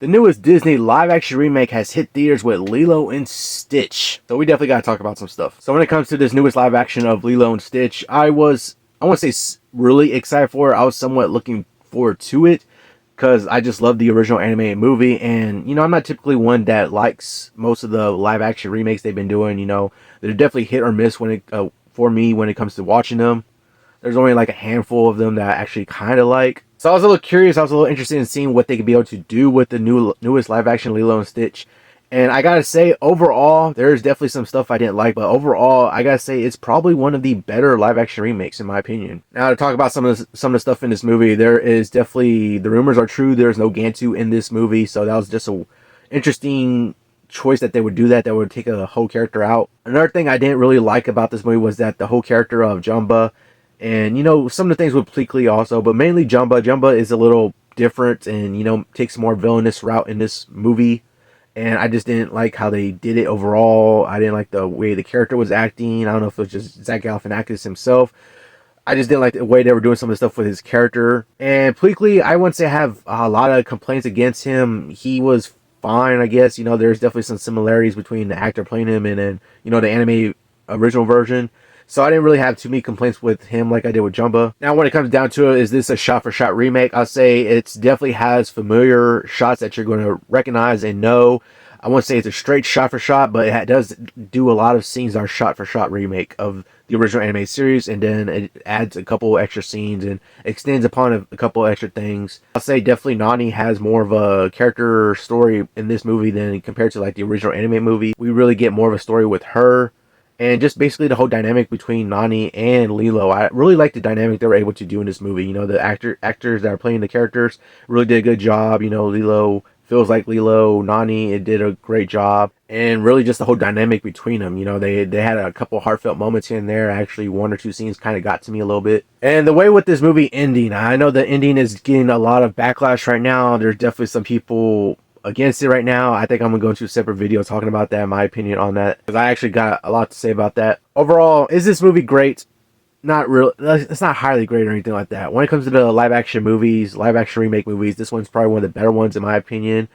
The newest Disney live-action remake has hit theaters with Lilo and Stitch. So we definitely got to talk about some stuff. So when it comes to this newest live-action of Lilo and Stitch, I want to say really excited for it. I was somewhat looking forward to it because I just love the original animated movie. And, I'm not typically one that likes most of the live-action remakes they've been doing. They're definitely hit or miss for me when it comes to watching them. There's only like a handful of them that I actually kind of like. So I was a little curious. I was a little interested in seeing what they could be able to do with the newest live action Lilo and Stitch. And I gotta say, overall, there's definitely some stuff I didn't like, but overall, I gotta say it's probably one of the better live action remakes in my opinion. Now to talk about some of the stuff in this movie, there is definitely, the rumors are true. There's no Gantu in this movie, so that was just a interesting choice that they would do that would take a whole character out. Another thing I didn't really like about this movie was that the whole character of Jumba, and some of the things with Pleakley also, but mainly Jumba. Jumba is a little different and takes a more villainous route in this movie. And I just didn't like how they did it overall. I didn't like the way the character was acting. I don't know if it was just Zach Galifianakis himself. I just didn't like the way they were doing some of the stuff with his character. And Pleakley, I wouldn't say I have a lot of complaints against him. He was fine, I guess. There's definitely some similarities between the actor playing him and then, the anime original version. So I didn't really have too many complaints with him like I did with Jumba. Now, when it comes down to it, is this a shot-for-shot remake? I'll say it definitely has familiar shots that you're going to recognize and know. I won't say it's a straight shot-for-shot, but it does do a lot of scenes that are shot-for-shot remake of the original anime series, and then it adds a couple extra scenes and extends upon a couple extra things. I'll say definitely Nani has more of a character story in this movie than compared to like the original anime movie. We really get more of a story with her. And just basically the whole dynamic between Nani and Lilo. I really like the dynamic they were able to do in this movie. The actors that are playing the characters really did a good job. Lilo feels like Lilo. Nani, it did a great job. And really just the whole dynamic between them. They had a couple heartfelt moments here and there. Actually, one or two scenes kind of got to me a little bit. And the way with this movie ending, I know the ending is getting a lot of backlash right now. There's definitely some people against it right now. I think I'm gonna go into a separate video talking about that, my opinion on that, because I actually got a lot to say about that. Overall, is this movie great? Not real. It's not highly great or anything like that. When it comes to the live action movies, live action remake movies, this one's probably one of the better ones in my opinion.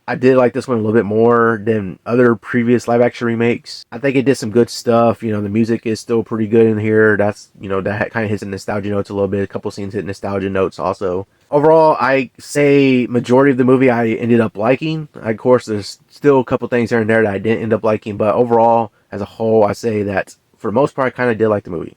I did like this one a little bit more than other previous live action remakes. I think it did some good stuff. The music is still pretty good in here. That's, that kind of hits the nostalgia notes a little bit. A couple scenes hit nostalgia notes also. Overall, I say majority of the movie I ended up liking. Of course, there's still a couple things here and there that I didn't end up liking, but overall, as a whole, I say that for the most part, I kind of did like the movie.